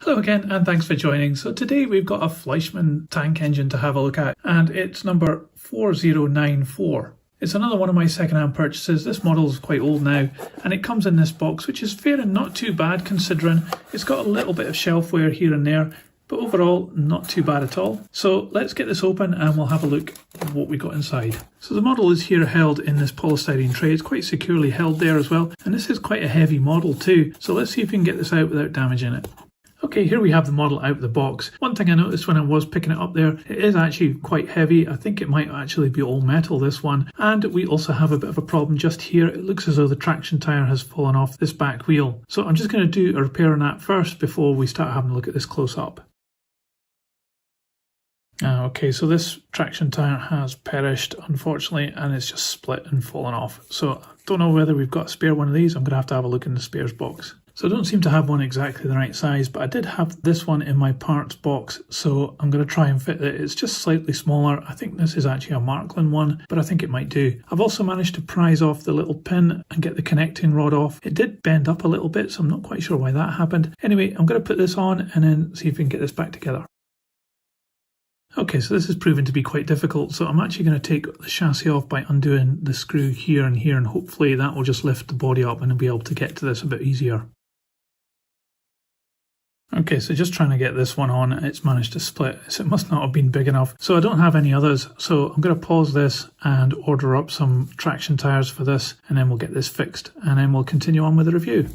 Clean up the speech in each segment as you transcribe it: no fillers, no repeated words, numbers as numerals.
Hello again and thanks for joining. So today we've got a Fleischmann tank engine to have a look at and it's number 4094. It's another one of my second-hand purchases. This model is quite old now and it comes in this box, which is fair and not too bad considering it's got a little bit of shelf wear here and there, but overall not too bad at all. So let's get this open and we'll have a look at what we got inside. So the model is here held in this polystyrene tray. It's quite securely held there as well, and this is quite a heavy model too. So let's see if we can get this out without damaging it. Okay, here we have the model out of the box. One thing I noticed when I was picking it up there, it is actually quite heavy. I think it might actually be all metal, this one. And we also have a bit of a problem just here. It looks as though the traction tyre has fallen off this back wheel. So I'm just going to do a repair on that first before we start having a look at this close up. Okay, so this traction tyre has perished, unfortunately, and it's just split and fallen off. So I don't know whether we've got a spare one of these. I'm going to have a look in the spares box. So I don't seem to have one exactly the right size, but I did have this one in my parts box, so I'm going to try and fit it. It's just slightly smaller. I think this is actually a Markland one, but I think it might do. I've also managed to prise off the little pin and get the connecting rod off. It did bend up a little bit, so I'm not quite sure why that happened. Anyway, I'm going to put this on and then see if we can get this back together. Okay, so this is proving to be quite difficult, so I'm actually going to take the chassis off by undoing the screw here, and hopefully that will just lift the body up and I'll be able to get to this a bit easier. Okay, so just trying to get this one on, it's managed to split, so it must not have been big enough. So I don't have any others, so I'm going to pause this and order up some traction tyres for this, and then we'll get this fixed, and then we'll continue on with the review.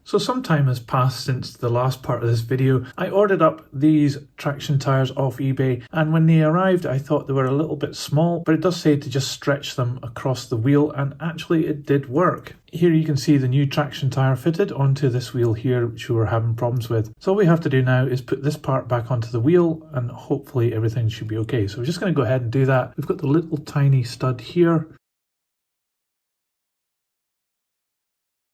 So some time has passed since the last part of this video. I ordered up these traction tyres off eBay, and when they arrived I thought they were a little bit small, but it does say to just stretch them across the wheel, and actually it did work. Here you can see the new traction tyre fitted onto this wheel here, which we were having problems with. So all we have to do now is put this part back onto the wheel and hopefully everything should be okay. So we're just going to go ahead and do that. We've got the little tiny stud here.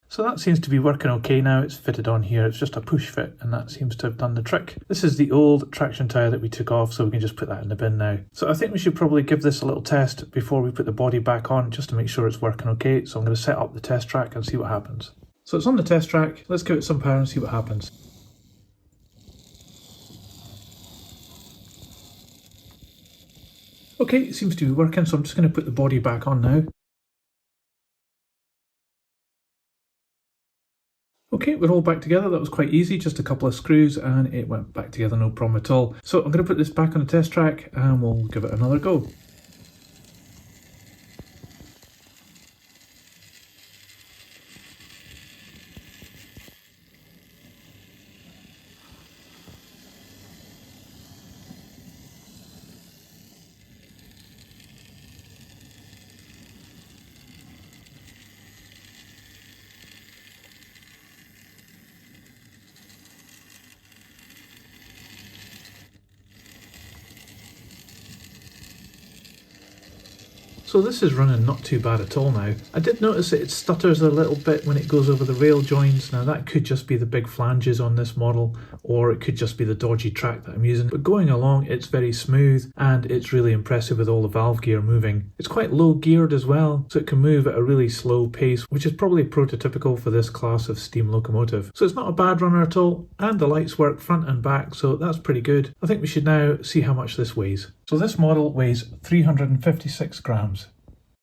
So that seems to be working okay now. It's fitted on here. It's just a push fit and that seems to have done the trick. This is the old traction tyre that we took off, so we can just put that in the bin now. So I think we should probably give this a little test before we put the body back on, just to make sure it's working okay. So I'm going to set up the test track and see what happens. So it's on the test track. Let's give it some power and see what happens. Okay, it seems to be working, so I'm just going to put the body back on now. Okay, we're all back together. That was quite easy, just a couple of screws and it went back together, no problem at all. So I'm going to put this back on the test track and we'll give it another go. So this is running not too bad at all now. I did notice that it stutters a little bit when it goes over the rail joins. Now that could just be the big flanges on this model, or it could just be the dodgy track that I'm using. But going along, it's very smooth and it's really impressive with all the valve gear moving. It's quite low geared as well, so it can move at a really slow pace, which is probably prototypical for this class of steam locomotive. So it's not a bad runner at all, and the lights work front and back, so that's pretty good. I think we should now see how much this weighs. So this model weighs 356 grams.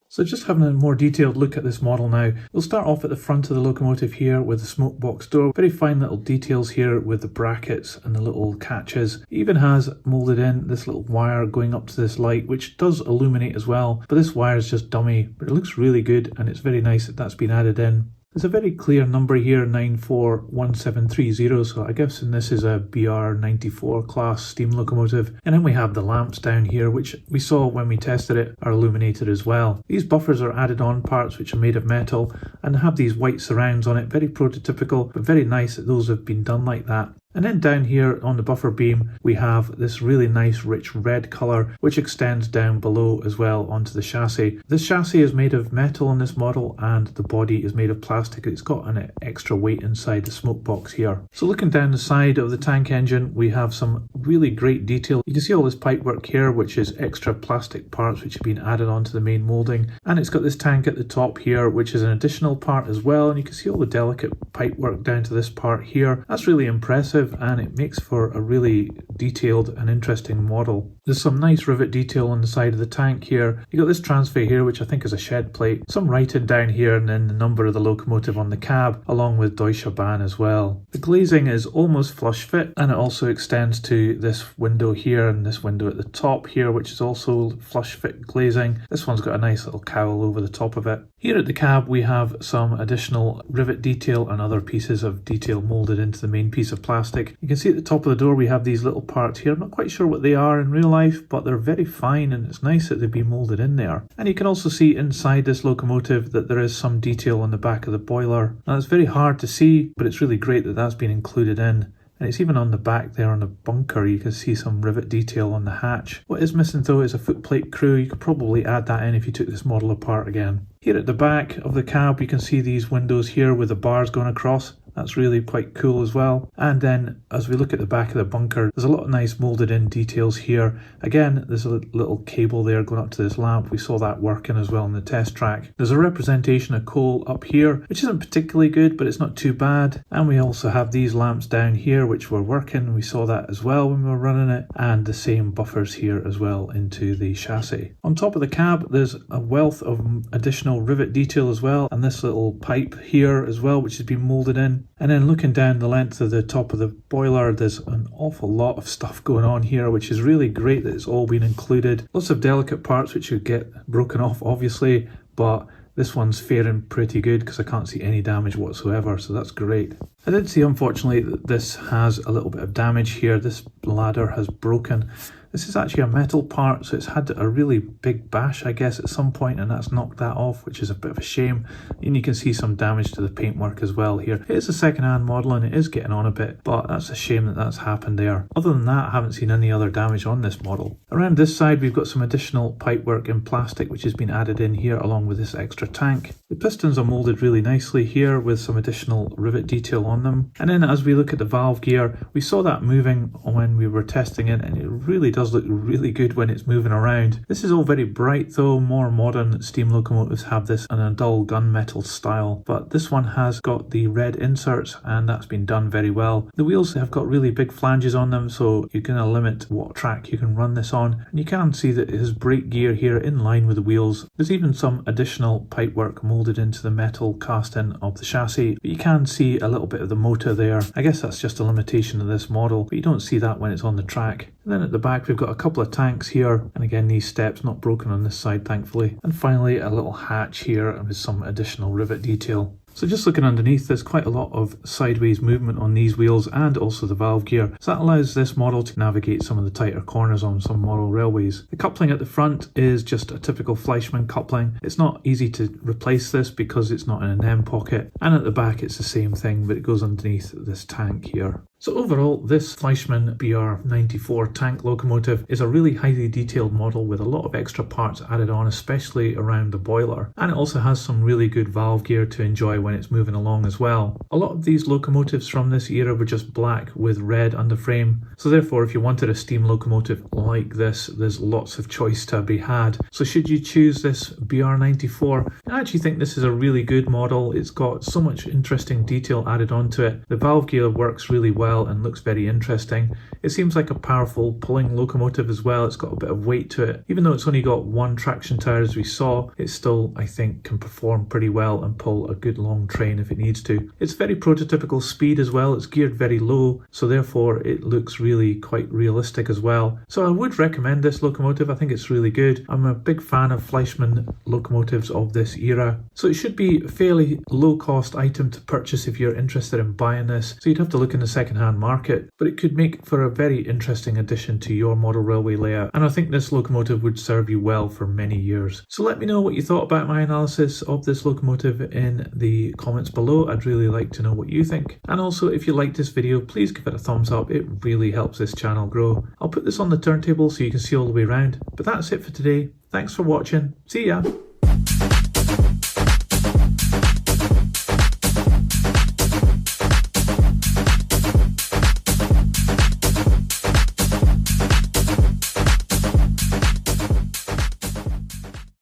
So just having a more detailed look at this model now, we'll start off at the front of the locomotive here with the smoke box door. Very fine little details here with the brackets and the little catches. It even has moulded in this little wire going up to this light, which does illuminate as well, but this wire is just dummy, but it looks really good and it's very nice that that's been added in. There's a very clear number here, 941730, so I guess this is a BR94 class steam locomotive. And then we have the lamps down here, which we saw when we tested it, are illuminated as well. These buffers are added on parts which are made of metal and have these white surrounds on it, very prototypical, but very nice that those have been done like that. And then down here on the buffer beam, we have this really nice rich red colour, which extends down below as well onto the chassis. This chassis is made of metal in this model and the body is made of plastic. It's got an extra weight inside the smoke box here. So looking down the side of the tank engine, we have some really great detail. You can see all this pipework here, which is extra plastic parts which have been added onto the main moulding. And it's got this tank at the top here, which is an additional part as well. And you can see all the delicate pipe work down to this part here. That's really impressive, and it makes for a really detailed and interesting model. There's some nice rivet detail on the side of the tank here. You got this transfer here, which I think is a shed plate, some writing down here, and then the number of the locomotive on the cab, along with Deutsche Bahn as well. The glazing is almost flush fit, and it also extends to this window here and this window at the top here, which is also flush fit glazing. This one's got a nice little cowl over the top of it. Here at the cab we have some additional rivet detail and other pieces of detail moulded into the main piece of plastic. You can see at the top of the door we have these little parts here. I'm not quite sure what they are in real life, but they're very fine, and it's nice that they've been moulded in there. And you can also see inside this locomotive that there is some detail on the back of the boiler. Now it's very hard to see, but it's really great that that's been included in. And it's even on the back there on the bunker, you can see some rivet detail on the hatch. What is missing though is a footplate crew. You could probably add that in if you took this model apart again. Here at the back of the cab you can see these windows here with the bars going across. That's really quite cool as well. And then as we look at the back of the bunker, there's a lot of nice moulded in details here. Again, there's a little cable there going up to this lamp. We saw that working as well on the test track. There's a representation of coal up here, which isn't particularly good, but it's not too bad. And we also have these lamps down here, which were working. We saw that as well when we were running it. And the same buffers here as well into the chassis. On top of the cab, there's a wealth of additional rivet detail as well. And this little pipe here as well, which has been moulded in. And then looking down the length of the top of the boiler, there's an awful lot of stuff going on here, which is really great that it's all been included. Lots of delicate parts which would get broken off obviously, but this one's faring pretty good because I can't see any damage whatsoever, so that's great. I did see unfortunately that this has a little bit of damage here. This ladder has broken. This is actually a metal part, so it's had a really big bash, I guess, at some point, and that's knocked that off, which is a bit of a shame. And you can see some damage to the paintwork as well here. It is a second-hand model and it is getting on a bit, but that's a shame that that's happened there. Other than that, I haven't seen any other damage on this model. Around this side, we've got some additional pipework in plastic, which has been added in here along with this extra tank. The pistons are moulded really nicely here with some additional rivet detail on them. And then as we look at the valve gear, we saw that moving when we were testing it, and it really does look really good when it's moving around. This is all very bright though. More modern steam locomotives have this in a dull gunmetal style, but this one has got the red inserts and that's been done very well. The wheels have got really big flanges on them, so you're going to limit what track you can run this on, and you can see that it has brake gear here in line with the wheels. There's even some additional pipework moulded into the metal casting of the chassis, but you can see a little bit of the motor there. I guess that's just a limitation of this model, but you don't see that when it's on the track. And then at the back we've got a couple of tanks here, and again these steps not broken on this side thankfully. And finally a little hatch here with some additional rivet detail. So just looking underneath, there's quite a lot of sideways movement on these wheels and also the valve gear. So that allows this model to navigate some of the tighter corners on some model railways. The coupling at the front is just a typical Fleischmann coupling. It's not easy to replace this because it's not in an M pocket. And at the back it's the same thing, but it goes underneath this tank here. So overall, this Fleischmann BR94 tank locomotive is a really highly detailed model with a lot of extra parts added on, especially around the boiler. And it also has some really good valve gear to enjoy when it's moving along as well. A lot of these locomotives from this era were just black with red underframe. So therefore, if you wanted a steam locomotive like this, there's lots of choice to be had. So should you choose this BR94? I actually think this is a really good model. It's got so much interesting detail added onto it. The valve gear works really well and looks very interesting. It seems like a powerful pulling locomotive as well. It's got a bit of weight to it. Even though it's only got one traction tyre as we saw, it still, I think, can perform pretty well and pull a good long train if it needs to. It's very prototypical speed as well. It's geared very low, so therefore it looks really quite realistic as well. So I would recommend this locomotive. I think it's really good. I'm a big fan of Fleischmann locomotives of this era. So it should be a fairly low cost item to purchase if you're interested in buying this. So you'd have to look in the second-hand market, but it could make for a very interesting addition to your model railway layout, and I think this locomotive would serve you well for many years. So let me know what you thought about my analysis of this locomotive in the comments below. I'd really like to know what you think, and also if you liked this video, please give it a thumbs up. It really helps this channel grow. I'll put this on the turntable so you can see all the way around, but that's it for today. Thanks for watching. See ya!